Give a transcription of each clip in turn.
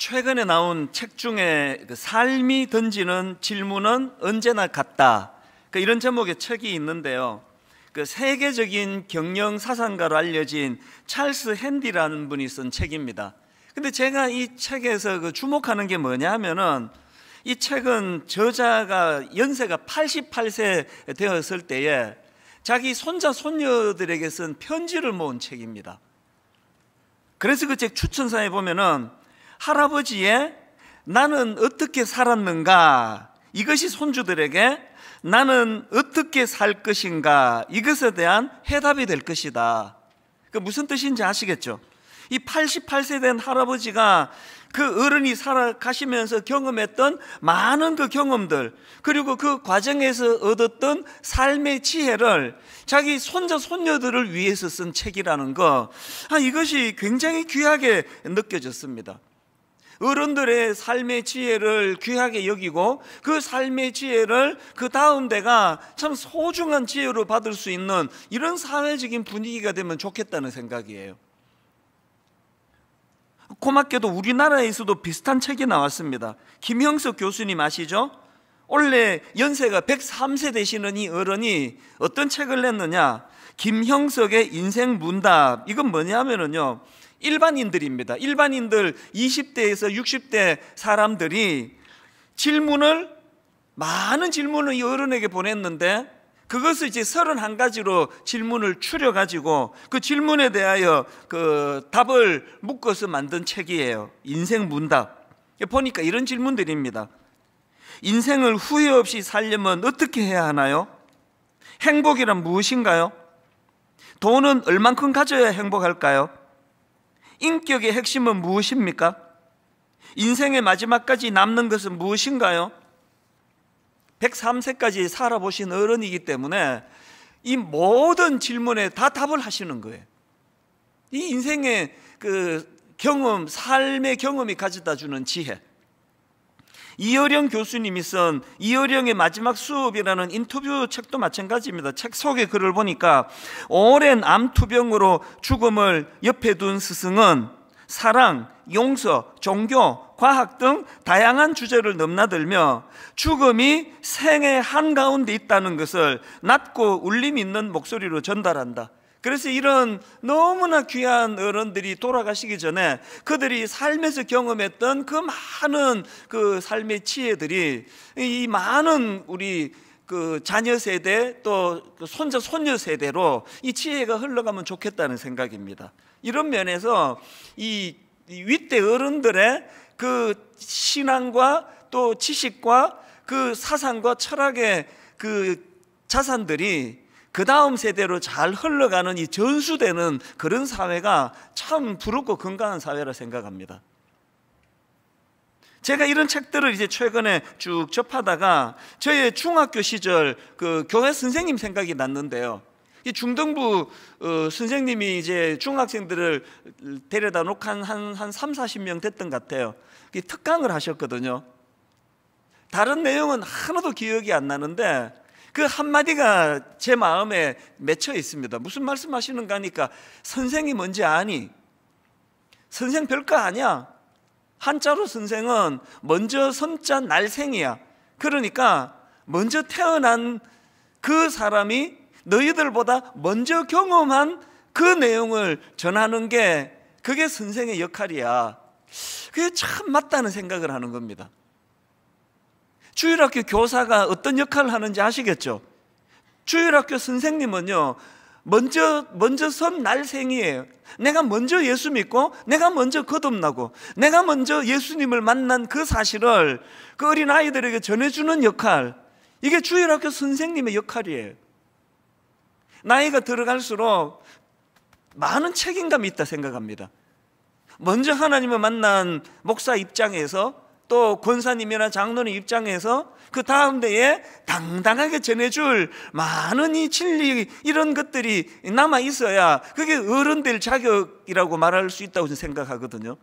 최근에 나온 책 중에 삶이 던지는 질문은 언제나 같다, 이런 제목의 책이 있는데요. 세계적인 경영 사상가로 알려진 찰스 핸디라는 분이 쓴 책입니다. 근데 제가 이 책에서 주목하는 게 뭐냐 하면은, 이 책은 저자가 연세가 88세 되었을 때에 자기 손자 손녀들에게 쓴 편지를 모은 책입니다. 그래서 그 책 추천사에 보면은 할아버지의 나는 어떻게 살았는가, 이것이 손주들에게 나는 어떻게 살 것인가, 이것에 대한 해답이 될 것이다. 무슨 뜻인지 아시겠죠? 이 88세 된 할아버지가 그 어른이 살아가시면서 경험했던 많은 그 경험들, 그리고 그 과정에서 얻었던 삶의 지혜를 자기 손자 손녀들을 위해서 쓴 책이라는 거, 이것이 굉장히 귀하게 느껴졌습니다. 어른들의 삶의 지혜를 귀하게 여기고 그 삶의 지혜를 그 다음 대가 참 소중한 지혜로 받을 수 있는 이런 사회적인 분위기가 되면 좋겠다는 생각이에요. 고맙게도 우리나라에서도 비슷한 책이 나왔습니다. 김형석 교수님 아시죠? 원래 연세가 103세 되시는 이 어른이 어떤 책을 냈느냐, 김형석의 인생 문답. 이건 뭐냐면요, 일반인들입니다. 일반인들 20대에서 60대 사람들이 많은 질문을 이 어른에게 보냈는데, 그것을 이제 31가지로 질문을 추려가지고 그 질문에 대하여 그 답을 묶어서 만든 책이에요. 인생 문답. 보니까 이런 질문들입니다. 인생을 후회 없이 살려면 어떻게 해야 하나요? 행복이란 무엇인가요? 돈은 얼만큼 가져야 행복할까요? 인격의 핵심은 무엇입니까? 인생의 마지막까지 남는 것은 무엇인가요? 103세까지 살아보신 어른이기 때문에 이 모든 질문에 다 답을 하시는 거예요. 이 인생의 그 경험, 삶의 경험이 가져다 주는 지혜. 이어령 교수님이 쓴 이어령의 마지막 수업이라는 인터뷰 책도 마찬가지입니다. 책 속에 글을 보니까, 오랜 암투병으로 죽음을 옆에 둔 스승은 사랑, 용서, 종교, 과학 등 다양한 주제를 넘나들며 죽음이 생의 한가운데 있다는 것을 낮고 울림 있는 목소리로 전달한다. 그래서 이런 너무나 귀한 어른들이 돌아가시기 전에 그들이 삶에서 경험했던 그 많은 그 삶의 지혜들이 이 많은 우리 그 자녀 세대 또 손자 손녀 세대로 이 지혜가 흘러가면 좋겠다는 생각입니다. 이런 면에서 이 윗대 어른들의 그 신앙과 또 지식과 그 사상과 철학의 그 자산들이 그 다음 세대로 잘 흘러가는, 이 전수되는 그런 사회가 참 부럽고 건강한 사회라 생각합니다. 제가 이런 책들을 이제 최근에 쭉 접하다가 저의 중학교 시절 그 교회 선생님 생각이 났는데요. 이 중등부 선생님이 이제 중학생들을 데려다 놓고 한 30-40명 됐던 것 같아요. 특강을 하셨거든요. 다른 내용은 하나도 기억이 안 나는데 그 한마디가 제 마음에 맺혀 있습니다. 무슨 말씀하시는가 하니까, 선생이 뭔지 아니? 선생 별거 아니야. 한자로 선생은 먼저 선자 날생이야. 그러니까 먼저 태어난 그 사람이 너희들보다 먼저 경험한 그 내용을 전하는 게 그게 선생의 역할이야. 그게 참 맞다는 생각을 하는 겁니다. 주일학교 교사가 어떤 역할을 하는지 아시겠죠? 주일학교 선생님은요, 먼저 선 날생이에요. 내가 먼저 예수 믿고 내가 먼저 거듭나고 내가 먼저 예수님을 만난 그 사실을 그 어린 아이들에게 전해주는 역할, 이게 주일학교 선생님의 역할이에요. 나이가 들어갈수록 많은 책임감이 있다 생각합니다. 먼저 하나님을 만난 목사 입장에서 또 권사님이나 장로님 입장에서 그 다음 대에 당당하게 전해줄 많은 이 진리, 이런 것들이 남아 있어야 그게 어른될 자격이라고 말할 수 있다고 생각하거든요.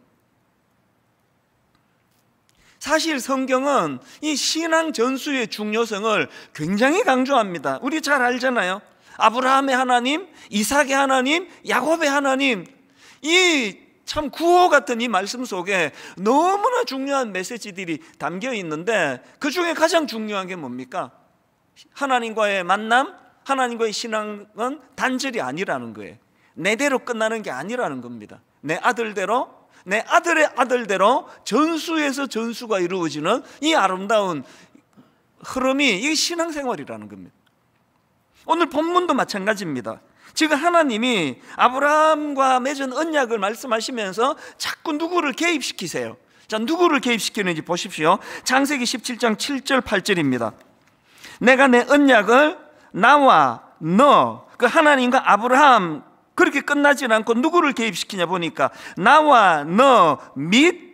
사실 성경은 이 신앙 전수의 중요성을 굉장히 강조합니다. 우리 잘 알잖아요. 아브라함의 하나님, 이삭의 하나님, 야곱의 하나님, 이 참 구호 같은 이 말씀 속에 너무나 중요한 메시지들이 담겨 있는데, 그 중에 가장 중요한 게 뭡니까? 하나님과의 만남, 하나님과의 신앙은 단절이 아니라는 거예요. 내대로 끝나는 게 아니라는 겁니다. 내 아들대로, 내 아들의 아들대로 전수에서 전수가 이루어지는 이 아름다운 흐름이 이 신앙생활이라는 겁니다. 오늘 본문도 마찬가지입니다. 지금 하나님이 아브라함과 맺은 언약을 말씀하시면서 자꾸 누구를 개입시키세요. 자, 누구를 개입시키는지 보십시오. 창세기 17장 7절 8절입니다. 내가 내 언약을 나와 너, 그 하나님과 아브라함, 그렇게 끝나지 않고 누구를 개입시키냐 보니까 나와 너 및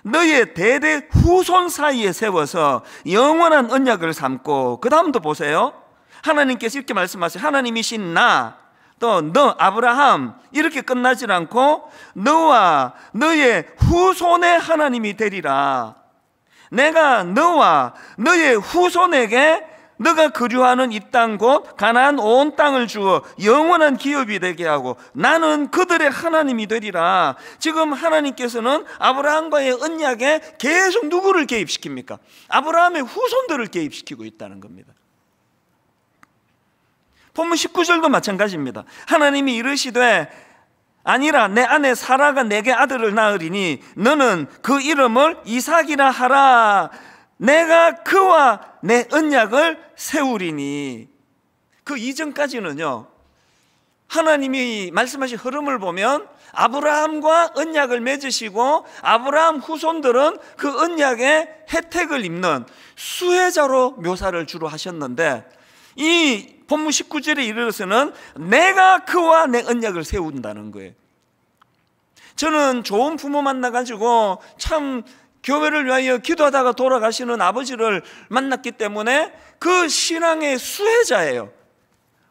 너의 대대 후손 사이에 세워서 영원한 언약을 삼고, 그 다음도 보세요. 하나님께서 이렇게 말씀하세요. 하나님이신 나, 또 너 아브라함, 이렇게 끝나지 않고 너와 너의 후손의 하나님이 되리라. 내가 너와 너의 후손에게 너가 거주하는 이 땅 곧 가나안 온 땅을 주어 영원한 기업이 되게 하고 나는 그들의 하나님이 되리라. 지금 하나님께서는 아브라함과의 언약에 계속 누구를 개입시킵니까? 아브라함의 후손들을 개입시키고 있다는 겁니다. 본문 19절도 마찬가지입니다. 하나님이 이르시되 아니라 내 아내 사라가 내게 아들을 낳으리니 너는 그 이름을 이삭이라 하라. 내가 그와 내 언약을 세우리니. 그 이전까지는요, 하나님이 말씀하신 흐름을 보면 아브라함과 언약을 맺으시고 아브라함 후손들은 그 언약의 혜택을 입는 수혜자로 묘사를 주로 하셨는데, 이 본문 19절에 이르러서는 내가 그와 내 언약을 세운다는 거예요. 저는 좋은 부모 만나가지고 참 교회를 위하여 기도하다가 돌아가시는 아버지를 만났기 때문에 그 신앙의 수혜자예요.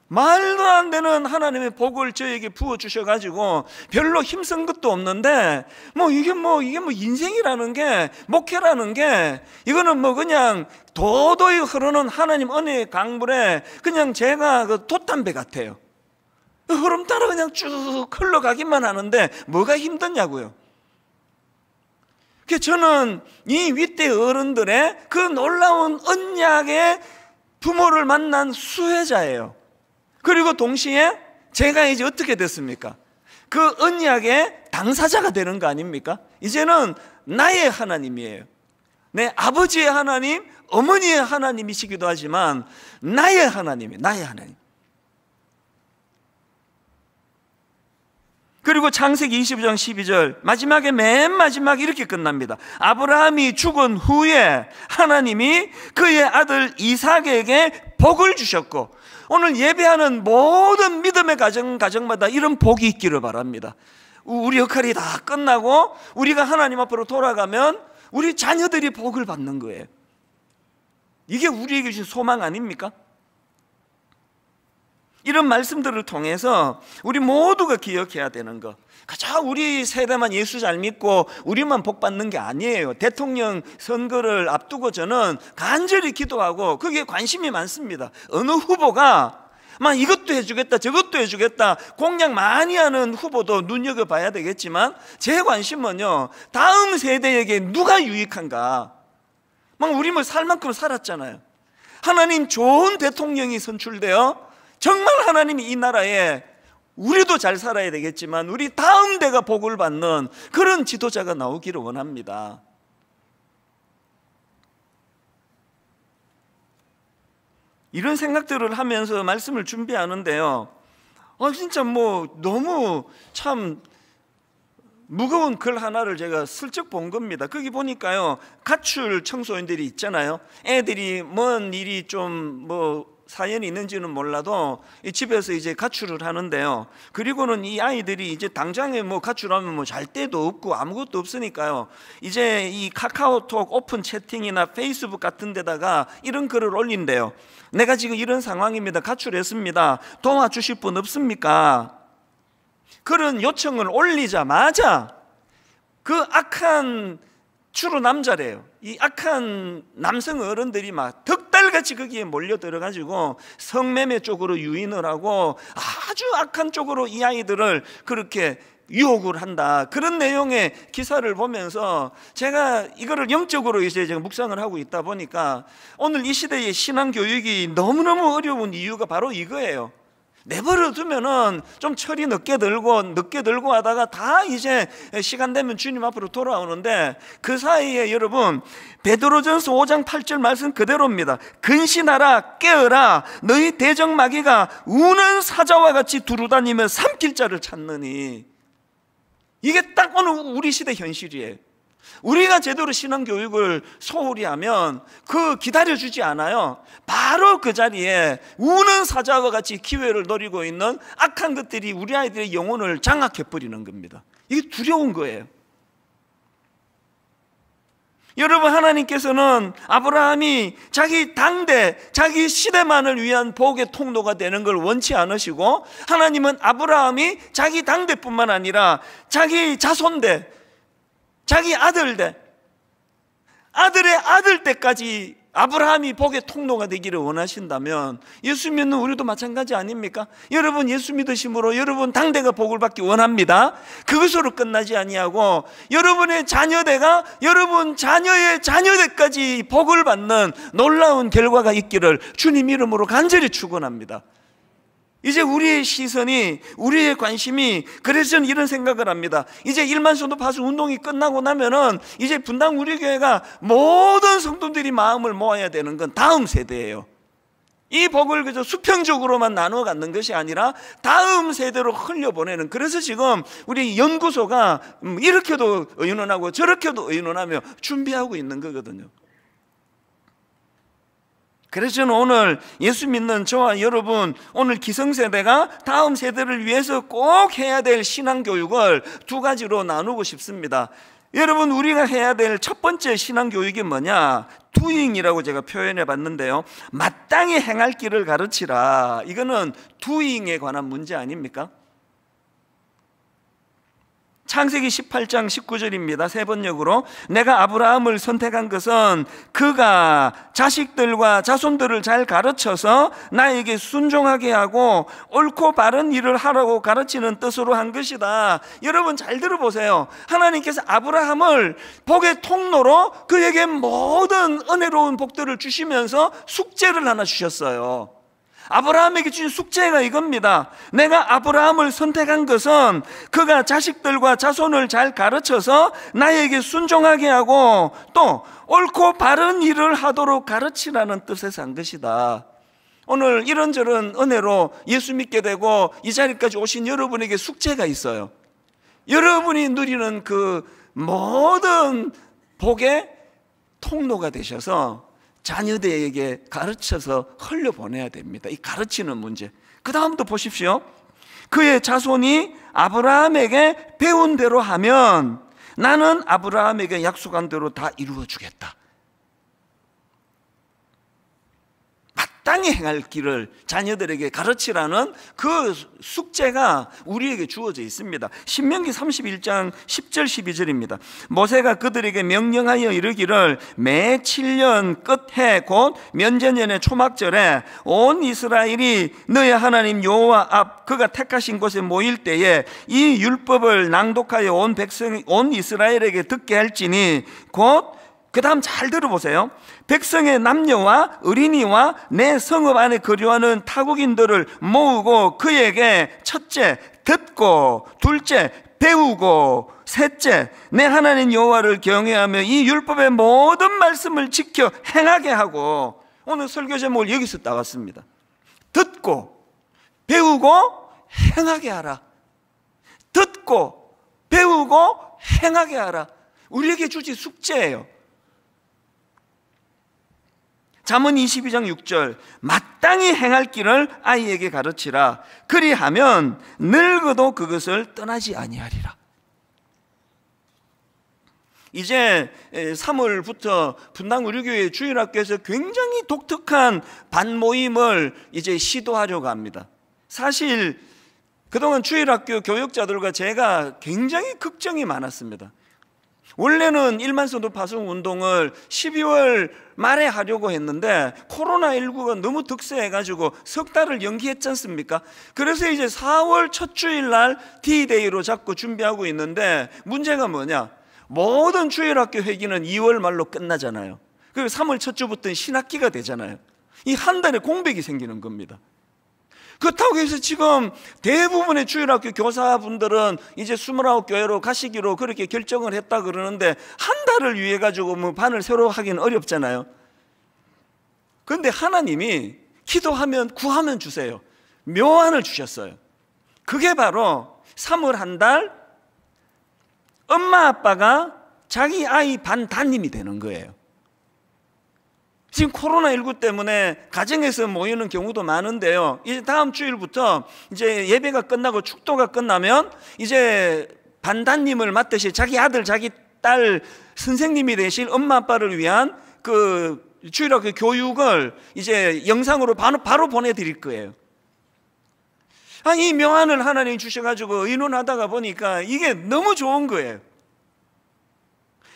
말도 안 되는 하나님의 복을 저에게 부어주셔가지고 별로 힘쓴 것도 없는데 이게 인생이라는 게, 목회라는 게 이거는 그냥 도도히 흐르는 하나님 은혜의 강물에 그냥 제가 그 돛담배 같아요. 흐름 따라 그냥 쭉 흘러가기만 하는데 뭐가 힘드냐고요. 그래서 저는 이 윗대 어른들의 그 놀라운 언약의 부모를 만난 수혜자예요. 그리고 동시에 제가 이제 어떻게 됐습니까? 그 언약의 당사자가 되는 거 아닙니까? 이제는 나의 하나님이에요. 내 아버지의 하나님, 어머니의 하나님이시기도 하지만 나의 하나님이에요. 나의 하나님. 그리고 창세기 25장 12절 마지막에, 맨 마지막에 이렇게 끝납니다. 아브라함이 죽은 후에 하나님이 그의 아들 이삭에게 복을 주셨고, 오늘 예배하는 모든 믿음의 가정마다 이런 복이 있기를 바랍니다. 우리 역할이 다 끝나고 우리가 하나님 앞으로 돌아가면 우리 자녀들이 복을 받는 거예요. 이게 우리에게 주신 소망 아닙니까? 이런 말씀들을 통해서 우리 모두가 기억해야 되는 것, 그저 우리 세대만 예수 잘 믿고 우리만 복 받는 게 아니에요. 대통령 선거를 앞두고 저는 간절히 기도하고 거기에 관심이 많습니다. 어느 후보가 막 이것도 해주겠다 저것도 해주겠다 공약 많이 하는 후보도 눈여겨봐야 되겠지만, 제 관심은요, 다음 세대에게 누가 유익한가. 우리 살 만큼 살았잖아요. 하나님 좋은 대통령이 선출되어 정말 하나님이 이 나라에 우리도 잘 살아야 되겠지만 우리 다음 대가 복을 받는 그런 지도자가 나오기를 원합니다. 이런 생각들을 하면서 말씀을 준비하는데요, 진짜 너무 참 무거운 글 하나를 제가 슬쩍 본 겁니다. 거기 보니까요, 가출 청소년들이 있잖아요. 애들이 뭔 일이 좀 사연이 있는지는 몰라도 집에서 이제 가출을 하는데요, 그리고는 이 아이들이 이제 당장에 가출하면 잘 데도 없고 아무것도 없으니까요, 이제 이 카카오톡 오픈 채팅이나 페이스북 같은 데다가 이런 글을 올린대요. 내가 지금 이런 상황입니다. 가출했습니다. 도와주실 분 없습니까? 그런 요청을 올리자마자 그 악한, 주로 남자래요, 이 악한 남성 어른들이 막 덕달같이 거기에 몰려들어가지고 성매매 쪽으로 유인을 하고 아주 악한 쪽으로 이 아이들을 그렇게 유혹을 한다, 그런 내용의 기사를 보면서 제가 이거를 영적으로 이제 제가 묵상을 하고 있다 보니까 오늘 이 시대의 신앙교육이 너무너무 어려운 이유가 바로 이거예요. 내버려 두면은 좀 철이 늦게 들고 하다가 다 이제 시간 되면 주님 앞으로 돌아오는데, 그 사이에 여러분 베드로전서 5장 8절 말씀 그대로입니다. 근신하라, 깨어라, 너희 대적마귀가 우는 사자와 같이 두루다니며 삼킬 자를 찾느니. 이게 딱 오늘 우리 시대 현실이에요. 우리가 제대로 신앙교육을 소홀히 하면 그 기다려주지 않아요. 바로 그 자리에 우는 사자와 같이 기회를 노리고 있는 악한 것들이 우리 아이들의 영혼을 장악해버리는 겁니다. 이게 두려운 거예요. 여러분, 하나님께서는 아브라함이 자기 당대, 자기 시대만을 위한 복의 통로가 되는 걸 원치 않으시고, 하나님은 아브라함이 자기 당대뿐만 아니라 자기 자손대, 자기 아들대, 아들의 아들대까지 아브라함이 복의 통로가 되기를 원하신다면 예수 믿는 우리도 마찬가지 아닙니까? 여러분 예수 믿으심으로 여러분 당대가 복을 받기 원합니다. 그것으로 끝나지 아니하고 여러분의 자녀대가 여러분 자녀의 자녀대까지 복을 받는 놀라운 결과가 있기를 주님 이름으로 간절히 축원합니다. 이제 우리의 시선이, 우리의 관심이, 그래서 저는 이런 생각을 합니다. 이제 1만 성도 파수 운동이 끝나고 나면은 이제 분당 우리 교회가 모든 성도들이 마음을 모아야 되는 건 다음 세대예요. 이 복을 그저 수평적으로만 나누어 갖는 것이 아니라 다음 세대로 흘려보내는, 그래서 지금 우리 연구소가 이렇게도 의논하고 저렇게도 의논하며 준비하고 있는 거거든요. 그래서 저는 오늘 예수 믿는 저와 여러분, 오늘 기성세대가 다음 세대를 위해서 꼭 해야 될 신앙교육을 두 가지로 나누고 싶습니다. 여러분, 우리가 해야 될 첫 번째 신앙교육이 뭐냐? doing이라고 제가 표현해 봤는데요, 마땅히 행할 길을 가르치라. 이거는 doing에 관한 문제 아닙니까? 창세기 18장 19절입니다. 세 번역으로, 내가 아브라함을 선택한 것은 그가 자식들과 자손들을 잘 가르쳐서 나에게 순종하게 하고 옳고 바른 일을 하라고 가르치는 뜻으로 한 것이다. 여러분 잘 들어보세요. 하나님께서 아브라함을 복의 통로로 그에게 모든 은혜로운 복들을 주시면서 숙제를 하나 주셨어요. 아브라함에게 주신 숙제가 이겁니다. 내가 아브라함을 선택한 것은 그가 자식들과 자손을 잘 가르쳐서 나에게 순종하게 하고 또 옳고 바른 일을 하도록 가르치라는 뜻에서 한 것이다. 오늘 이런저런 은혜로 예수 믿게 되고 이 자리까지 오신 여러분에게 숙제가 있어요. 여러분이 누리는 그 모든 복의 통로가 되셔서 자녀들에게 가르쳐서 흘려보내야 됩니다. 이 가르치는 문제. 그 다음도 보십시오. 그의 자손이 아브라함에게 배운 대로 하면 나는 아브라함에게 약속한 대로 다 이루어 주겠다. 마땅히 행할 길을 자녀들에게 가르치라는 그 숙제가 우리에게 주어져 있습니다. 신명기 31장 10절 12절입니다. 모세가 그들에게 명령하여 이르기를 매 7년 끝해 곧 면제년의 초막절에 온 이스라엘이 너의 하나님 여호와 앞 그가 택하신 곳에 모일 때에 이 율법을 낭독하여 온 백성 온 이스라엘에게 듣게 할지니 곧 그 다음 잘 들어보세요. 백성의 남녀와 어린이와 내 성읍 안에 거류하는 타국인들을 모으고 그에게 첫째 듣고 둘째 배우고 셋째 내 하나님 여호와를 경외하며 이 율법의 모든 말씀을 지켜 행하게 하고, 오늘 설교 제목을 여기서 따왔습니다. 듣고 배우고 행하게 하라. 듣고 배우고 행하게 하라. 우리에게 주신 숙제예요. 잠언 22장 6절, 마땅히 행할 길을 아이에게 가르치라. 그리하면 늙어도 그것을 떠나지 아니하리라. 이제 3월부터 분당 우리교회 주일학교에서 굉장히 독특한 반모임을 이제 시도하려고 합니다. 사실 그동안 주일학교 교육자들과 제가 굉장히 걱정이 많았습니다. 원래는 일만 성도 파송 운동을 12월 말에 하려고 했는데 코로나19가 너무 득세해가지고 석 달을 연기했지 않습니까? 그래서 이제 4월 첫 주일 날 D-Day로 잡고 준비하고 있는데, 문제가 뭐냐? 모든 주일학교 회기는 2월 말로 끝나잖아요. 그리고 3월 첫 주부터는 신학기가 되잖아요. 이 한 달에 공백이 생기는 겁니다. 그렇다고 해서 지금 대부분의 주일학교 교사분들은 이제 29교회로 가시기로 그렇게 결정을 했다 그러는데, 한 달을 위해 가지고 뭐 반을 새로 하기는 어렵잖아요. 그런데 하나님이 기도하면 구하면 주세요. 묘안을 주셨어요. 그게 바로 3월 한 달 엄마 아빠가 자기 아이 반 담임이 되는 거예요. 지금 코로나19 때문에 가정에서 모이는 경우도 많은데요, 이제 다음 주일부터 이제 예배가 끝나고 축도가 끝나면 이제 반담임을 맡듯이 자기 아들 자기 딸 선생님이 되실 엄마 아빠를 위한 그 주일학교 교육을 이제 영상으로 바로 보내드릴 거예요. 이 명안을 하나님이 주셔가지고 의논하다가 보니까 이게 너무 좋은 거예요.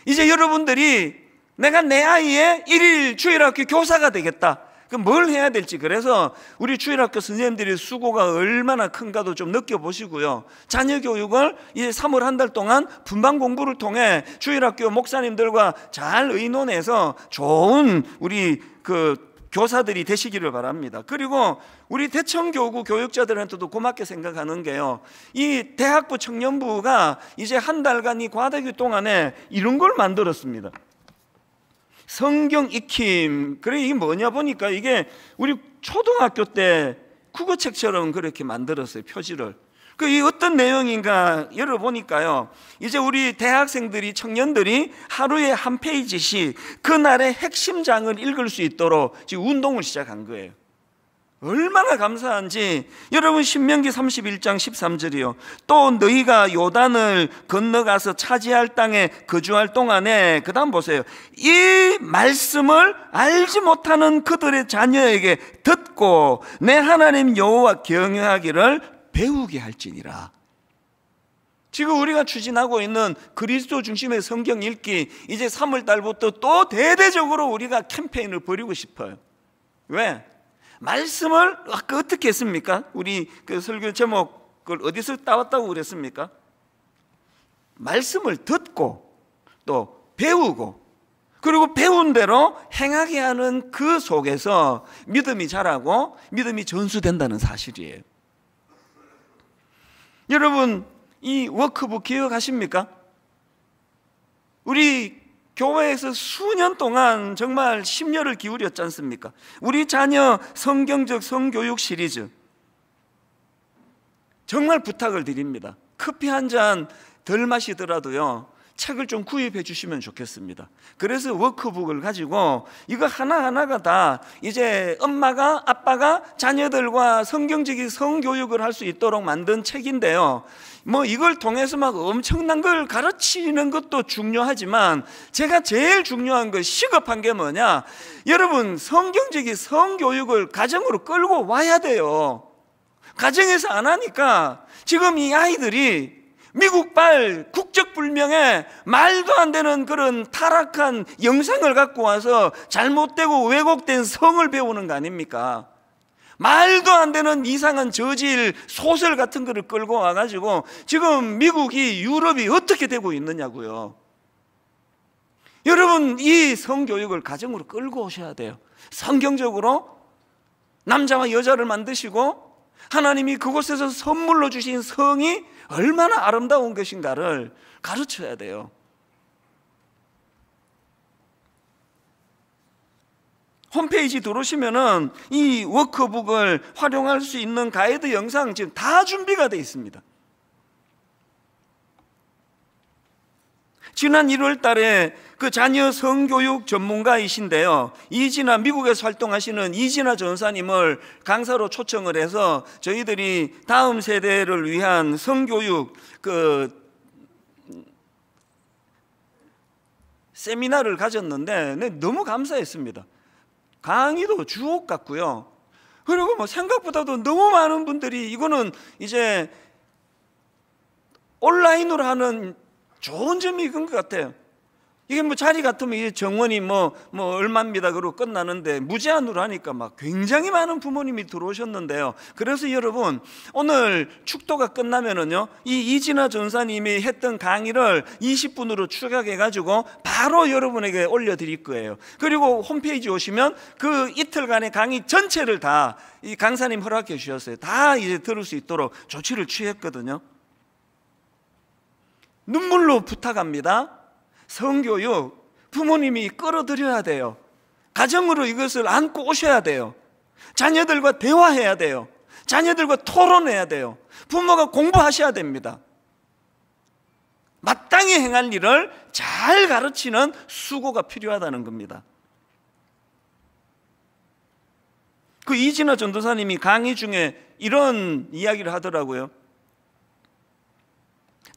이제 여러분들이 내가 내 아이의 일일 주일학교 교사가 되겠다. 그럼 뭘 해야 될지, 그래서 우리 주일학교 선생님들의 수고가 얼마나 큰가도 좀 느껴보시고요. 자녀 교육을 이제 3월 한 달 동안 분반 공부를 통해 주일학교 목사님들과 잘 의논해서 좋은 우리 그 교사들이 되시기를 바랍니다. 그리고 우리 대청교구 교육자들한테도 고맙게 생각하는 게요, 이 대학부 청년부가 이제 한 달간 이 과대교 동안에 이런 걸 만들었습니다. 성경 익힘. 그래, 이게 뭐냐 보니까 이게 우리 초등학교 때 국어책처럼 그렇게 만들었어요, 표지를. 이 어떤 내용인가 열어보니까요, 이제 우리 대학생들이, 청년들이 하루에 한 페이지씩 그날의 핵심장을 읽을 수 있도록 지금 운동을 시작한 거예요. 얼마나 감사한지. 여러분, 신명기 31장 13절이요. 또 너희가 요단을 건너가서 차지할 땅에 거주할 동안에, 그 다음 보세요. 이 말씀을 알지 못하는 그들의 자녀에게 듣고 내 하나님 여호와 경외하기를 배우게 할지니라. 지금 우리가 추진하고 있는 그리스도 중심의 성경 읽기, 이제 3월 달부터 또 대대적으로 우리가 캠페인을 벌이고 싶어요. 왜? 말씀을 아까 어떻게 했습니까? 우리 그 설교 제목을 어디서 따왔다고 그랬습니까? 말씀을 듣고 또 배우고, 그리고 배운 대로 행하게 하는 그 속에서 믿음이 자라고 믿음이 전수된다는 사실이에요. 여러분, 이 워크북 기억하십니까? 우리 교회에서 수년 동안 정말 심려를 기울였지 않습니까? 우리 자녀 성경적 성교육 시리즈, 정말 부탁을 드립니다. 커피 한 잔 덜 마시더라도요, 책을 좀 구입해 주시면 좋겠습니다. 그래서 워크북을 가지고 이거 하나하나가 다 이제 엄마가, 아빠가 자녀들과 성경적인 성교육을 할 수 있도록 만든 책인데요, 뭐 이걸 통해서 막 엄청난 걸 가르치는 것도 중요하지만 제가 제일 중요한 거, 시급한 게 뭐냐, 여러분, 성경적인 성교육을 가정으로 끌고 와야 돼요. 가정에서 안 하니까 지금 이 아이들이 미국발 국적불명의 말도 안 되는 그런 타락한 영상을 갖고 와서 잘못되고 왜곡된 성을 배우는 거 아닙니까? 말도 안 되는 이상한 저질 소설 같은 거를 끌고 와가지고 지금 미국이, 유럽이 어떻게 되고 있느냐고요. 여러분, 이 성교육을 가정으로 끌고 오셔야 돼요. 성경적으로 남자와 여자를 만드시고 하나님이 그곳에서 선물로 주신 성이 얼마나 아름다운 것인가를 가르쳐야 돼요. 홈페이지 들어오시면은 이 워크북을 활용할 수 있는 가이드 영상 지금 다 준비가 되어 있습니다. 지난 1월 달에 그 자녀 성교육 전문가이신데요, 미국에서 활동하시는 이진아 전사님을 강사로 초청을 해서 저희들이 다음 세대를 위한 성교육 세미나를 가졌는데 너무 감사했습니다. 강의도 주옥 같고요. 그리고 뭐 생각보다도 너무 많은 분들이 이거는 이제 온라인으로 하는 좋은 점이 이건 것 같아요. 이게 뭐 자리 같으면 이 정원이 뭐 얼마입니다 그러고 끝나는데 무제한으로 하니까 막 굉장히 많은 부모님이 들어오셨는데요. 그래서 여러분, 오늘 축도가 끝나면은요, 이 이진아 전사님이 했던 강의를 20분으로 추격해가지고 바로 여러분에게 올려드릴 거예요. 그리고 홈페이지 오시면 그 이틀간의 강의 전체를 다 이 강사님 허락해 주셨어요. 다 이제 들을 수 있도록 조치를 취했거든요. 눈물로 부탁합니다. 성교육 부모님이 끌어들여야 돼요. 가정으로 이것을 안고 오셔야 돼요. 자녀들과 대화해야 돼요. 자녀들과 토론해야 돼요. 부모가 공부하셔야 됩니다. 마땅히 행할 일을 잘 가르치는 수고가 필요하다는 겁니다. 그 이진아 전도사님이 강의 중에 이런 이야기를 하더라고요.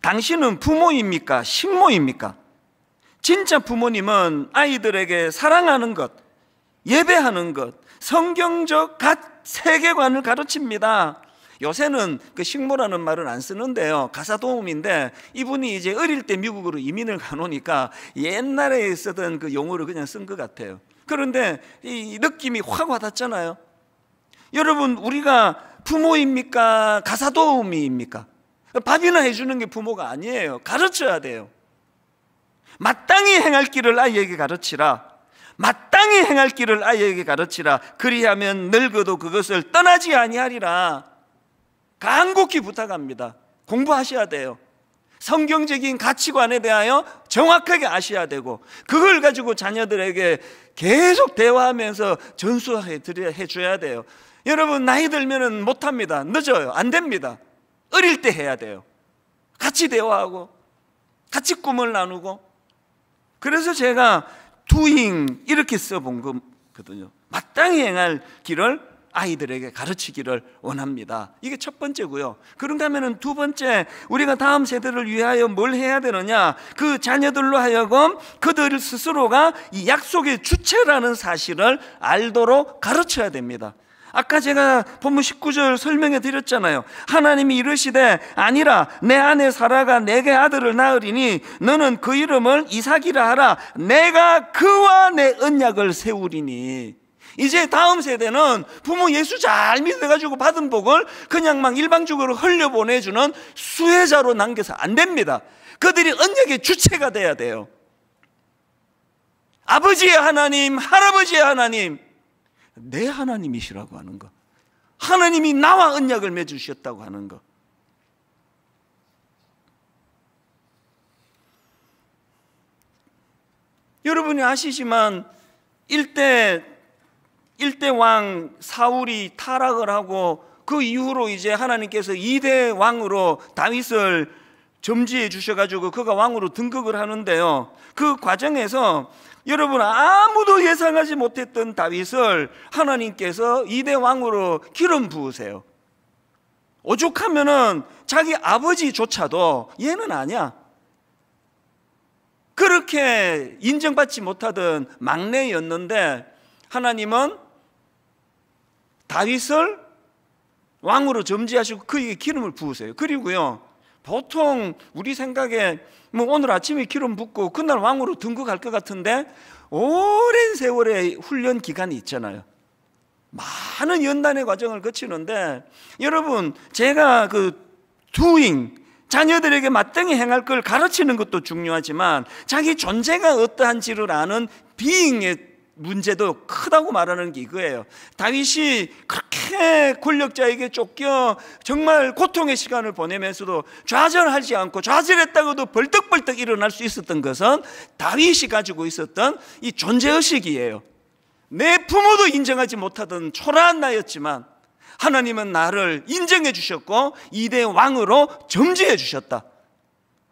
당신은 부모입니까? 식모입니까? 진짜 부모님은 아이들에게 사랑하는 것, 예배하는 것, 성경적 세계관을 가르칩니다. 요새는 그 식모라는 말은 안 쓰는데요, 가사도움인데 이분이 이제 어릴 때 미국으로 이민을 가놓으니까 옛날에 쓰던 그 용어를 그냥 쓴 것 같아요. 그런데 이 느낌이 확 와닿잖아요. 여러분, 우리가 부모입니까? 가사도우미입니까? 밥이나 해주는 게 부모가 아니에요. 가르쳐야 돼요. 마땅히 행할 길을 아이에게 가르치라. 마땅히 행할 길을 아이에게 가르치라. 그리하면 늙어도 그것을 떠나지 아니하리라. 간곡히 부탁합니다. 공부하셔야 돼요. 성경적인 가치관에 대하여 정확하게 아셔야 되고, 그걸 가지고 자녀들에게 계속 대화하면서 전수해 줘야 돼요. 여러분, 나이 들면은 못합니다. 늦어요. 안 됩니다. 어릴 때 해야 돼요. 같이 대화하고 같이 꿈을 나누고. 그래서 제가 doing 이렇게 써본 거거든요. 마땅히 행할 길을 아이들에게 가르치기를 원합니다. 이게 첫 번째고요. 그런가 하면 두 번째, 우리가 다음 세대를 위하여 뭘 해야 되느냐, 그 자녀들로 하여금 그들 스스로가 이 약속의 주체라는 사실을 알도록 가르쳐야 됩니다. 아까 제가 본문 19절 설명해 드렸잖아요. 하나님이 이르시되 아니라 내 아내 사라가 내게 아들을 낳으리니 너는 그 이름을 이삭이라 하라. 내가 그와 내 언약을 세우리니. 이제 다음 세대는 부모 예수 잘 믿어가지고 받은 복을 그냥 막 일방적으로 흘려보내주는 수혜자로 남겨서 안 됩니다. 그들이 언약의 주체가 돼야 돼요. 아버지의 하나님, 할아버지의 하나님, 내 하나님이시라고 하는 거, 하나님이 나와 언약을 맺으셨다고 하는 거. 여러분이 아시지만 1대 왕 사울이 타락을 하고 그 이후로 이제 하나님께서 2대 왕으로 다윗을 점지해 주셔가지고 그가 왕으로 등극을 하는데요, 그 과정에서 여러분, 아무도 예상하지 못했던 다윗을 하나님께서 2대 왕으로 기름 부으세요. 오죽하면은 자기 아버지조차도 얘는 아니야, 그렇게 인정받지 못하던 막내였는데 하나님은 다윗을 왕으로 점지하시고 그에게 기름을 부으세요. 그리고요, 보통 우리 생각에 뭐 오늘 아침에 기름 붓고 그날 왕으로 등극할 것 같은데 오랜 세월의 훈련 기간이 있잖아요. 많은 연단의 과정을 거치는데, 여러분, 제가 그 doing, 자녀들에게 마땅히 행할 걸 가르치는 것도 중요하지만 자기 존재가 어떠한지를 아는 being의 문제도 크다고 말하는 게 이거예요. 다윗이 그렇게 권력자에게 쫓겨 정말 고통의 시간을 보내면서도 좌절하지 않고, 좌절했다고도 벌떡벌떡 일어날 수 있었던 것은 다윗이 가지고 있었던 이 존재의식이에요. 내 부모도 인정하지 못하던 초라한 나였지만 하나님은 나를 인정해 주셨고 2대 왕으로 점지해 주셨다.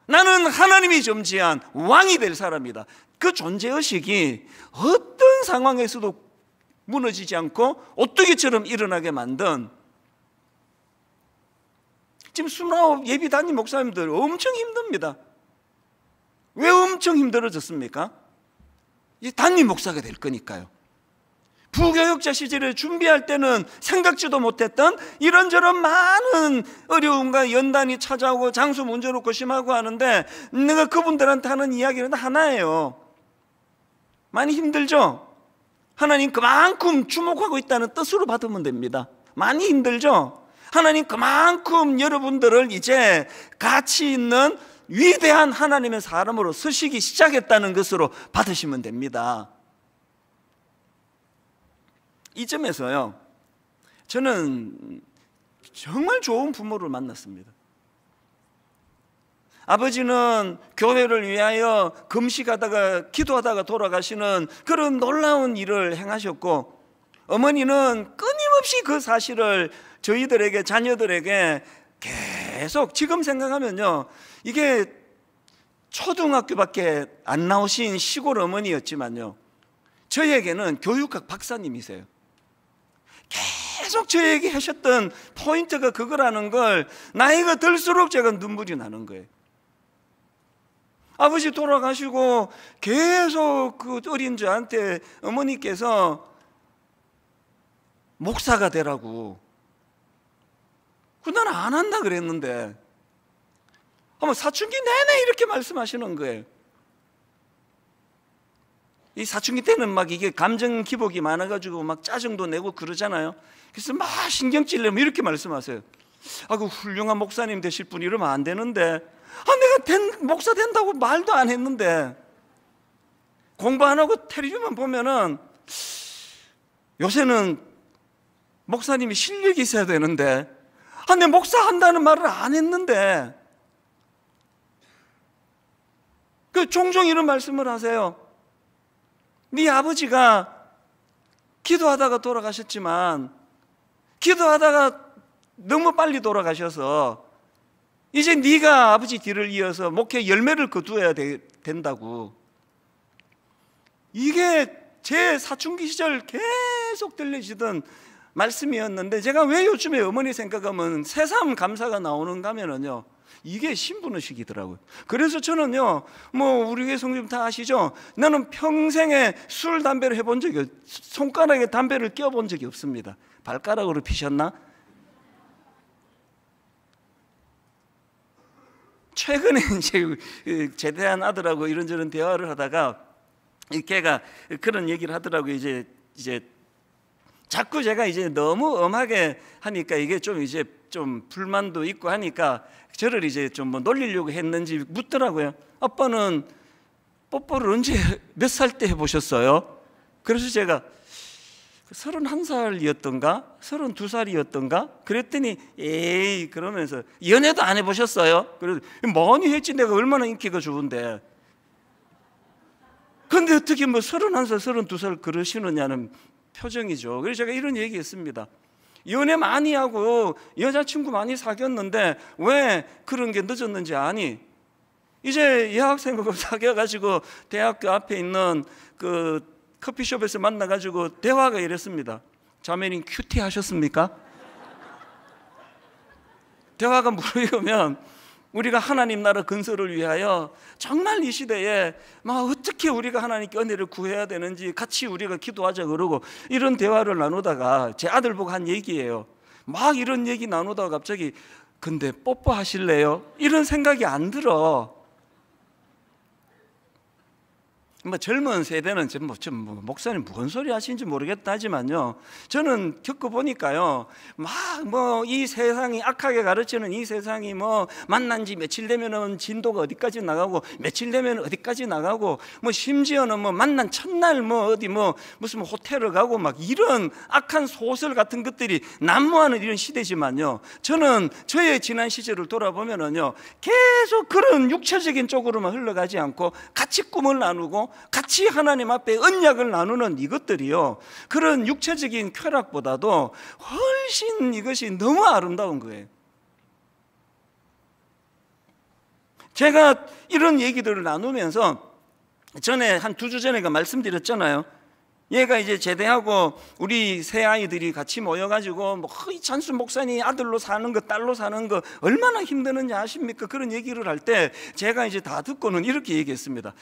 나는 하나님이 점지한 왕이 될 사람이다. 그 존재의식이 어떤 상황에서도 무너지지 않고 오뚜기처럼 일어나게 만든, 지금 29 예비 담임 목사님들 엄청 힘듭니다. 왜 엄청 힘들어졌습니까? 이제 담임 목사가 될 거니까요. 부교육자 시절에 준비할 때는 생각지도 못했던 이런저런 많은 어려움과 연단이 찾아오고 장소 문제놓고 심하고 하는데, 내가 그분들한테 하는 이야기는 하나예요. 많이 힘들죠? 하나님 그만큼 주목하고 있다는 뜻으로 받으면 됩니다. 많이 힘들죠? 하나님 그만큼 여러분들을 이제 가치 있는 위대한 하나님의 사람으로 쓰시기 시작했다는 것으로 받으시면 됩니다. 이 점에서요, 저는 정말 좋은 부모를 만났습니다. 아버지는 교회를 위하여 금식하다가 기도하다가 돌아가시는 그런 놀라운 일을 행하셨고, 어머니는 끊임없이 그 사실을 저희들에게, 자녀들에게 계속, 지금 생각하면요, 이게 초등학교밖에 안 나오신 시골 어머니였지만요, 저에게는 교육학 박사님이세요. 계속 저에게 하셨던 포인트가 그거라는 걸 나이가 들수록 제가 눈물이 나는 거예요. 아버지 돌아가시고 계속 그 어린 저한테 어머니께서 목사가 되라고, 나는 안 한다 그랬는데 아마 사춘기 내내 이렇게 말씀하시는 거예요. 이 사춘기 때는 막 이게 감정 기복이 많아가지고 막 짜증도 내고 그러잖아요. 그래서 막 신경질 내면 이렇게 말씀하세요. 그 훌륭한 목사님 되실 분 이러면 안 되는데, 내가 목사 된다고 말도 안 했는데, 공부 안 하고 텔레비만 보면은 요새는 목사님이 실력이 있어야 되는데, 내 목사 한다는 말을 안 했는데, 종종 이런 말씀을 하세요. 네 아버지가 기도하다가 돌아가셨지만, 기도하다가 너무 빨리 돌아가셔서 이제 네가 아버지 뒤를 이어서 목회 열매를 거두어야 된다고. 이게 제 사춘기 시절 계속 들리시던 말씀이었는데, 제가 왜 요즘에 어머니 생각하면 새삼 감사가 나오는가 하면은요, 이게 신부의식이더라고요. 그래서 저는요, 우리 교회 성도님 다 아시죠? 나는 평생에 술, 담배를 해본 적이, 손가락에 담배를 껴본 적이 없습니다. 발가락으로 피셨나? 최근에 이제 제대한 아들하고 이런저런 대화를 하다가 걔가 그런 얘기를 하더라고요. 이제 자꾸 제가 이제 너무 엄하게 하니까 이게 좀 이제 좀 불만도 있고 하니까 저를 이제 좀 놀리려고 했는지 묻더라고요. 아빠는 뽀뽀를 언제 몇 살 때 해보셨어요? 그래서 제가 31살이었던가 32살이었던가 그랬더니 에이 그러면서 연애도 안 해보셨어요? 그래서 많이 했지, 내가 얼마나 인기가 좋은데. 근데 어떻게 31살 32살 그러시느냐는 표정이죠. 그래서 제가 이런 얘기했습니다. 연애 많이 하고 여자친구 많이 사귀었는데 왜 그런 게 늦었는지 아니? 이제 여학생하고 사귀어가지고 대학교 앞에 있는 그 커피숍에서 만나가지고 대화가 이랬습니다. 자매님 큐티 하셨습니까? 대화가 물어보면 우리가 하나님 나라 건설을 위하여 정말 이 시대에 어떻게 우리가 하나님께 은혜를 구해야 되는지 같이 우리가 기도하자 그러고 이런 대화를 나누다가 제 아들 보고 한 얘기예요. 막 이런 얘기 나누다가 갑자기 근데 뽀뽀하실래요? 이런 생각이 안 들어. 젊은 세대는 목사님 무슨 소리 하시는지 모르겠다 하지만요, 저는 겪어보니까요, 이 세상이 악하게 가르치는 이 세상이 만난 지 며칠 되면은 진도가 어디까지 나가고 며칠 되면 어디까지 나가고 심지어는 만난 첫날 무슨 호텔을 가고 이런 악한 소설 같은 것들이 난무하는 이런 시대지만요, 저는 저의 지난 시절을 돌아보면은요, 계속 그런 육체적인 쪽으로만 흘러가지 않고 같이 꿈을 나누고 같이 하나님 앞에 언약을 나누는 이것들이요, 그런 육체적인 쾌락보다도 훨씬 이것이 너무 아름다운 거예요. 제가 이런 얘기들을 나누면서 전에 한 2주 전에 말씀드렸잖아요. 얘가 이제 제대하고 우리 세 아이들이 같이 모여가지고 이 찬수 목사님 아들로 사는 거 딸로 사는 거 얼마나 힘드는지 아십니까? 그런 얘기를 할 때 제가 이제 다 듣고는 이렇게 얘기했습니다.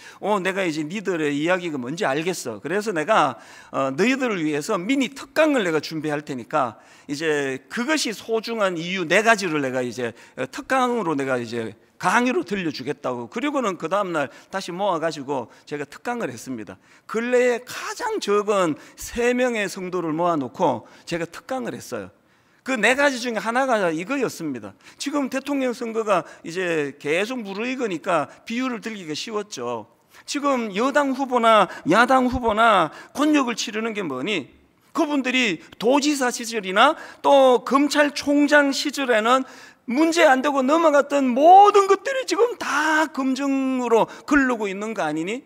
내가 이제 니들의 이야기가 뭔지 알겠어. 그래서 내가 너희들을 위해서 미니 특강을 내가 준비할 테니까 이제 그것이 소중한 이유 4가지를 내가 이제 특강으로 내가 이제 강의로 들려주겠다고. 그리고는 그 다음날 다시 모아가지고 제가 특강을 했습니다. 근래에 가장 적은 3명의 성도를 모아놓고 제가 특강을 했어요. 그 4가지 중에 하나가 이거였습니다. 지금 대통령 선거가 이제 계속 무르익으니까 비유를 들기가 쉬웠죠. 지금 여당 후보나 야당 후보나 권력을 치르는 게 뭐니? 그분들이 도지사 시절이나 또 검찰총장 시절에는 문제 안 되고 넘어갔던 모든 것들이 지금 다 검증으로 걸르고 있는 거 아니니?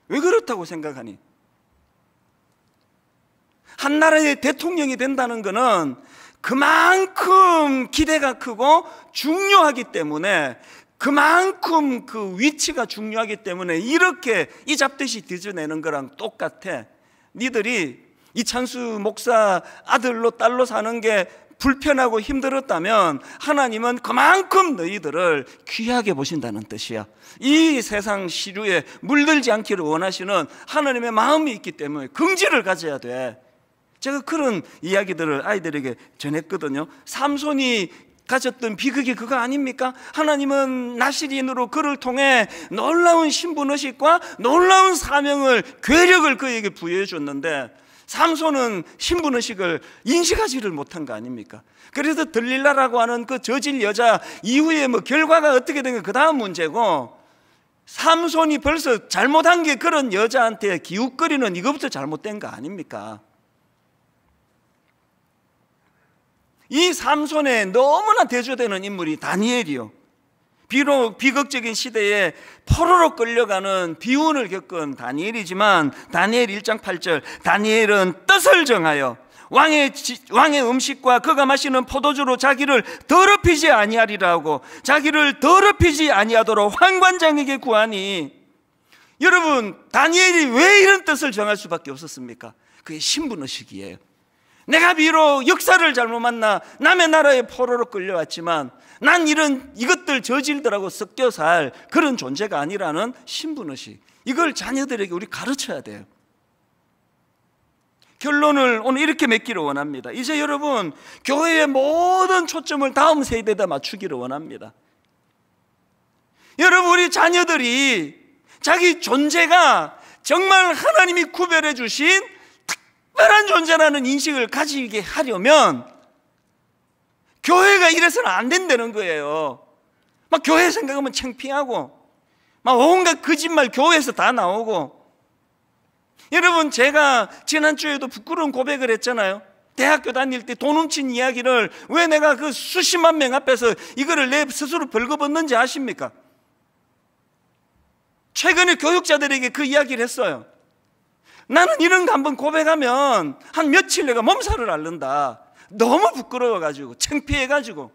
왜 그렇다고 생각하니? 한 나라의 대통령이 된다는 것은 그만큼 기대가 크고 중요하기 때문에, 그만큼 그 위치가 중요하기 때문에 이렇게 이 잡듯이 뒤져내는 거랑 똑같아. 니들이 이찬수 목사 아들로 딸로 사는 게 불편하고 힘들었다면 하나님은 그만큼 너희들을 귀하게 보신다는 뜻이야. 이 세상 시류에 물들지 않기를 원하시는 하나님의 마음이 있기 때문에 긍지를 가져야 돼. 제가 그런 이야기들을 아이들에게 전했거든요. 삼손이 가졌던 비극이 그거 아닙니까? 하나님은 나시린으로 그를 통해 놀라운 신분의식과 놀라운 사명을, 괴력을 그에게 부여해 줬는데 삼손은 신분의식을 인식하지를 못한 거 아닙니까? 그래서 들릴라라고 하는 그 저질 여자 이후에 뭐 결과가 어떻게 된 건 그 다음 문제고, 삼손이 벌써 잘못한 게 그런 여자한테 기웃거리는 이것부터 잘못된 거 아닙니까? 이 삼손에 너무나 대조되는 인물이 다니엘이요. 비록 비극적인 시대에 포로로 끌려가는 비운을 겪은 다니엘이지만 다니엘 1장 8절, 다니엘은 뜻을 정하여 왕의 음식과 그가 마시는 포도주로 자기를 더럽히지 아니하리라고, 자기를 더럽히지 아니하도록 환관장에게 구하니. 여러분, 다니엘이 왜 이런 뜻을 정할 수밖에 없었습니까? 그게 신분의식이에요. 내가 비록 역사를 잘못 만나 남의 나라에 포로로 끌려왔지만 난 이것들 저질들하고 섞여 살 그런 존재가 아니라는 신분의식, 이걸 자녀들에게 우리 가르쳐야 돼요. 결론을 오늘 이렇게 맺기를 원합니다. 이제 여러분, 교회의 모든 초점을 다음 세대에다 맞추기를 원합니다. 여러분, 우리 자녀들이 자기 존재가 정말 하나님이 구별해 주신 특별한 존재라는 인식을 가지게 하려면 교회가 이래서는 안 된다는 거예요. 막 교회 생각하면 창피하고 막 온갖 거짓말 교회에서 다 나오고. 여러분, 제가 지난주에도 부끄러운 고백을 했잖아요. 대학교 다닐 때 돈 훔친 이야기를 왜 내가 그 수십만 명 앞에서 이거를 내 스스로 벌거벗는지 아십니까? 최근에 교육자들에게 그 이야기를 했어요. 나는 이런 거 한번 고백하면 한 며칠 내가 몸살을 앓는다. 너무 부끄러워가지고 창피해가지고.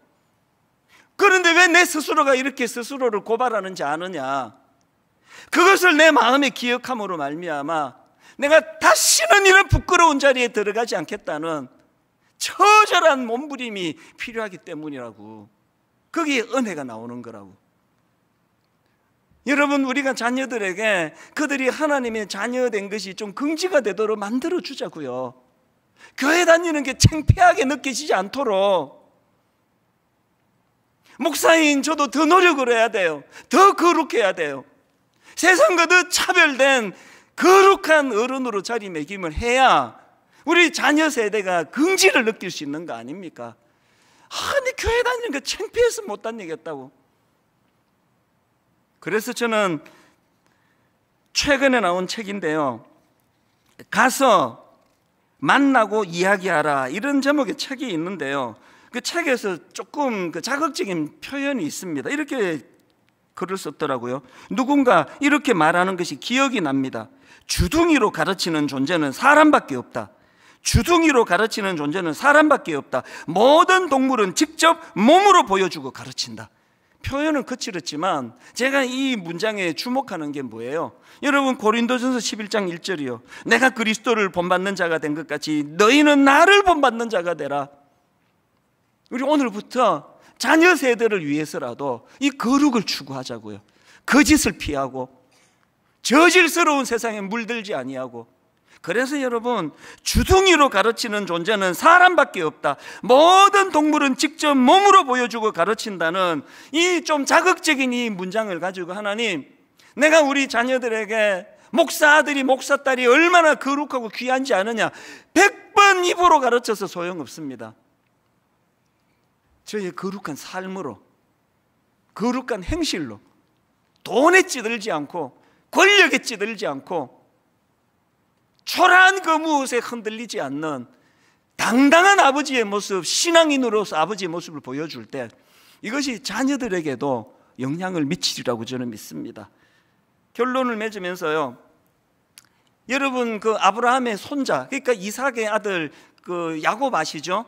그런데 왜 내 스스로가 이렇게 스스로를 고발하는지 아느냐? 그것을 내 마음에 기억함으로 말미암아 내가 다시는 이런 부끄러운 자리에 들어가지 않겠다는 처절한 몸부림이 필요하기 때문이라고. 거기에 은혜가 나오는 거라고. 여러분, 우리가 자녀들에게 그들이 하나님의 자녀된 것이 좀 긍지가 되도록 만들어주자고요. 교회 다니는 게 창피하게 느껴지지 않도록. 목사인 저도 더 노력을 해야 돼요. 더 거룩해야 돼요. 세상과 더 차별된 거룩한 어른으로 자리매김을 해야 우리 자녀 세대가 긍지를 느낄 수 있는 거 아닙니까? 아니, 교회 다니는 게 창피해서 못 다니겠다고. 그래서 저는 최근에 나온 책인데요, 가서 만나고 이야기하라, 이런 제목의 책이 있는데요, 그 책에서 조금 그 자극적인 표현이 있습니다. 이렇게 글을 썼더라고요. 누군가 이렇게 말하는 것이 기억이 납니다. 주둥이로 가르치는 존재는 사람밖에 없다. 주둥이로 가르치는 존재는 사람밖에 없다. 모든 동물은 직접 몸으로 보여주고 가르친다. 표현은 거칠었지만 제가 이 문장에 주목하는 게 뭐예요? 여러분, 고린도전서 11장 1절이요. 내가 그리스도를 본받는 자가 된 것 같이 너희는 나를 본받는 자가 되라. 우리 오늘부터 자녀 세대를 위해서라도 이 거룩을 추구하자고요. 거짓을 피하고 저질스러운 세상에 물들지 아니하고 그래서 여러분, 주둥이로 가르치는 존재는 사람밖에 없다. 모든 동물은 직접 몸으로 보여주고 가르친다는 이 좀 자극적인 이 문장을 가지고 하나님, 내가 우리 자녀들에게 목사 아들이 목사 딸이 얼마나 거룩하고 귀한지 아느냐, 100번 입으로 가르쳐서 소용없습니다. 저희의 거룩한 삶으로, 거룩한 행실로, 돈에 찌들지 않고 권력에 찌들지 않고 초라한 그 무엇에 흔들리지 않는 당당한 아버지의 모습, 신앙인으로서 아버지의 모습을 보여줄 때 이것이 자녀들에게도 영향을 미치리라고 저는 믿습니다. 결론을 맺으면서요, 여러분 그 아브라함의 손자, 그러니까 이삭의 아들 그 야곱 아시죠?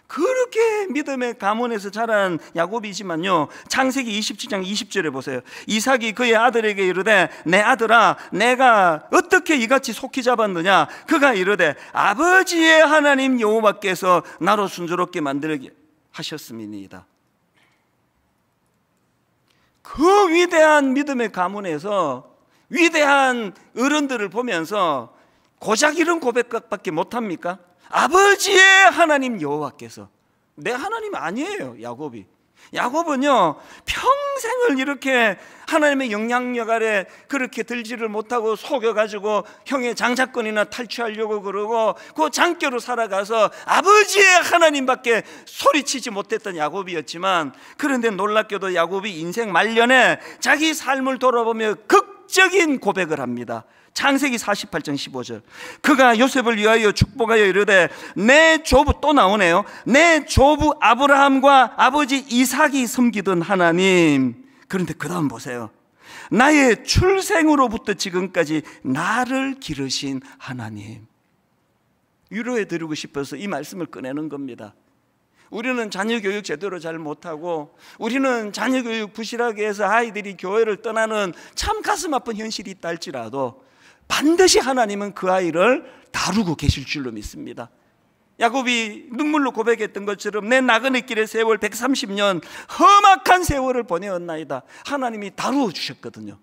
그렇게 믿음의 가문에서 자란 야곱이지만요, 창세기 27장 20절에 보세요. 이삭이 그의 아들에게 이르되 내 아들아, 내가 어떻게 이같이 속히 잡았느냐? 그가 이르되 아버지의 하나님 여호와께서 나로 순조롭게 만들게 하셨음이니이다. 그 위대한 믿음의 가문에서 위대한 어른들을 보면서 고작 이런 고백밖에 못합니까? 아버지의 하나님 여호와께서. 내 하나님 아니에요, 야곱이. 야곱은요, 평생을 이렇게 하나님의 영향력 아래 그렇게 들지를 못하고 속여가지고 형의 장자권이나 탈취하려고 그러고 그 장교로 살아가서 아버지의 하나님밖에 소리치지 못했던 야곱이었지만, 그런데 놀랍게도 야곱이 인생 말년에 자기 삶을 돌아보며 극적인 고백을 합니다. 창세기 48장 15절. 그가 요셉을 위하여 축복하여 이르되 내 조부, 또 나오네요, 내 조부 아브라함과 아버지 이삭이 섬기던 하나님. 그런데 그 다음 보세요. 나의 출생으로부터 지금까지 나를 기르신 하나님. 위로해 드리고 싶어서 이 말씀을 꺼내는 겁니다. 우리는 자녀교육 제대로 잘 못하고, 우리는 자녀교육 부실하게 해서 아이들이 교회를 떠나는 참 가슴 아픈 현실이 있다 할지라도 반드시 하나님은 그 아이를 다루고 계실 줄로 믿습니다. 야곱이 눈물로 고백했던 것처럼 내 나그네 길의 세월 130년 험악한 세월을 보내었나이다. 하나님이 다루어 주셨거든요.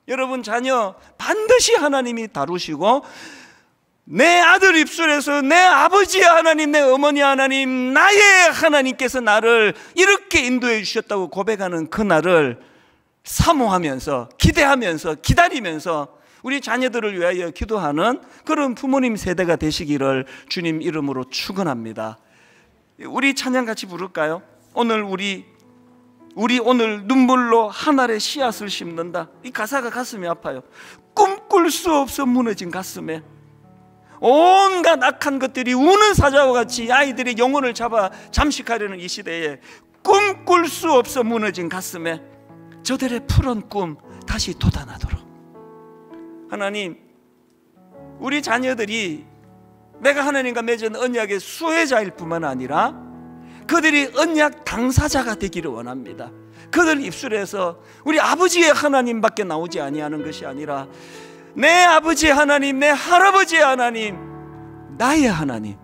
여러분 자녀 반드시 하나님이 다루시고, 내 아들 입술에서 내 아버지의 하나님, 내 어머니 하나님, 나의 하나님께서 나를 이렇게 인도해 주셨다고 고백하는 그날을 사모하면서, 기대하면서, 기다리면서 우리 자녀들을 위하여 기도하는 그런 부모님 세대가 되시기를 주님 이름으로 축원합니다. 우리 찬양 같이 부를까요? 오늘 우리 오늘 눈물로 하늘의 씨앗을 심는다. 이 가사가 가슴이 아파요. 꿈꿀 수 없어 무너진 가슴에 온갖 악한 것들이 우는 사자와 같이 아이들의 영혼을 잡아 잠식하려는 이 시대에 꿈꿀 수 없어 무너진 가슴에 저들의 푸른 꿈 다시 돋아나도록, 하나님, 우리 자녀들이 내가 하나님과 맺은 언약의 수혜자일 뿐만 아니라 그들이 언약 당사자가 되기를 원합니다. 그들 입술에서 우리 아버지의 하나님밖에 나오지 아니하는 것이 아니라 내 아버지의 하나님, 내 할아버지의 하나님, 나의 하나님,